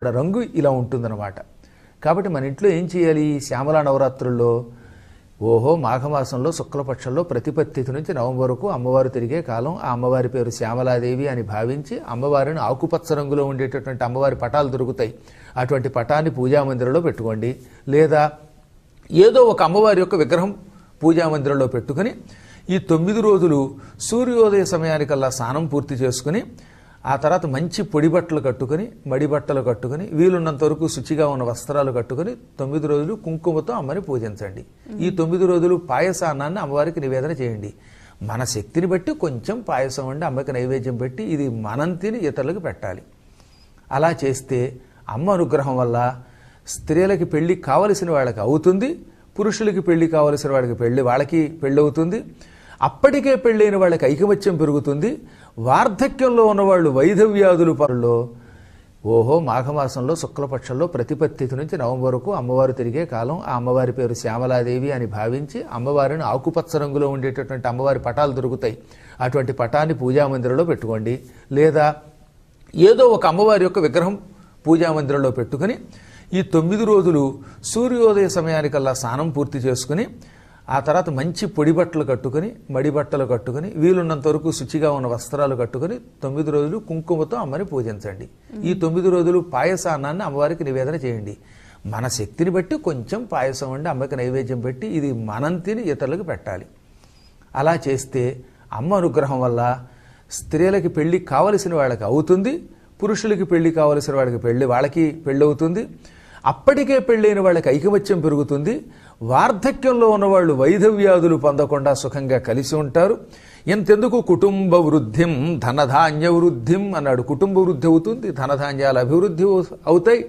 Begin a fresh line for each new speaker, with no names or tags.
రంగు ఇలా ఉంటుందన్నమాట. కాబట్టి మన ఇంట్లో ఏం చేయాలి? శ్యామలా నవరాత్రుల్లో ఓహో మాఘమాసంలో శుక్లపక్షంలో ప్రతిపత్తి తిథి నుంచి నవంబర్ వరకు అమ్మవారు తిరిగే కాలం. ఆ అమ్మవారి పేరు శ్యామలాదేవి అని భావించి అమ్మవారిని ఆకుపచ్చ రంగులో ఉండేటటువంటి అమ్మవారి పటాలు దొరుకుతాయి. అటువంటి పటాన్ని పూజామందిరంలో పెట్టుకోండి. లేదా ఏదో ఒక అమ్మవారి యొక్క విగ్రహం పూజామందిరంలో పెట్టుకుని ఈ 9 రోజులు సూర్యోదయ సమయానికల్లా స్నానం పూర్తి చేసుకుని ఆ తర్వాత మంచి పొడి బట్టలు కట్టుకుని మడి బట్టలు కట్టుకుని వీలున్నంత వరకు శుచిగా ఉన్న వస్త్రాలు కట్టుకుని 9 రోజులు కుంకుమతో అమ్మని పూజించండి. ఈ 9 రోజులు పాయసాన్నాన్ని అమ్మవారికి నివేదన చేయండి. మన శక్తిని బట్టి కొంచెం పాయసం వండి అమ్మకి నైవేద్యం పెట్టి ఇది మనం తిని ఇతరులకు పెట్టాలి. అలా చేస్తే అమ్మ అనుగ్రహం వల్ల స్త్రీలకి పెళ్లి కావలసిన వాళ్ళకి అవుతుంది, పురుషులకి పెళ్లి కావలసిన వాళ్ళకి పెళ్లి అవుతుంది. అప్పటికే పెళ్ళైన వాళ్ళకి ఐకమత్యం పెరుగుతుంది. వార్ధక్యంలో ఉన్నవాళ్ళు వైధవ్యాధులు పరులో ఓహో మాఘమాసంలో శుక్లపక్షంలో ప్రతిపత్తి తిథి నుంచి నవంబర్ వరకు అమ్మవారు తిరిగే కాలం. ఆ అమ్మవారి పేరు శ్యామలాదేవి అని భావించి అమ్మవారిని ఆకుపచ్చ రంగులో ఉండేటటువంటి అమ్మవారి పటాలు దొరుకుతాయి. అటువంటి పటాన్ని పూజామందిరంలో పెట్టుకోండి. లేదా ఏదో ఒక అమ్మవారి యొక్క విగ్రహం పూజామందిరంలో పెట్టుకుని ఈ 9 రోజులు సూర్యోదయ సమయానికల్లా స్నానం పూర్తి చేసుకుని ఆ తర్వాత మంచి పొడి బట్టలు కట్టుకుని మడి బట్టలు కట్టుకుని వీలున్నంత వరకు శుచిగా ఉన్న వస్త్రాలు కట్టుకుని 9 రోజులు కుంకుమతో అమ్మని పూజించండి. ఈ 9 రోజులు పాయసాన్నాన్ని అమ్మవారికి నివేదన చేయండి. మన శక్తిని బట్టి కొంచెం పాయసం వండి అమ్మకి నైవేద్యం పెట్టి ఇది మనం తిని ఇతరులకు పెట్టాలి. అలా చేస్తే అమ్మ అనుగ్రహం వల్ల స్త్రీలకి పెళ్లి కావలసిన వాళ్ళకి అవుతుంది, పురుషులకి పెళ్లి కావలసిన వాళ్ళకి పెళ్లి అవుతుంది. అప్పటికే పెళ్ళైన వాళ్ళకి ఐకమత్యం పెరుగుతుంది. వార్ధక్యంలో ఉన్నవాళ్ళు వైధవ్యాధులు పొందకుండా సుఖంగా కలిసి ఉంటారు. ఎంతెందుకు కుటుంబ వృద్ధిం ధనధాన్య వృద్ధిం అన్నాడు. కుటుంబ వృద్ధి అవుతుంది, ధనధాన్యాల అభివృద్ధి అవుతాయి.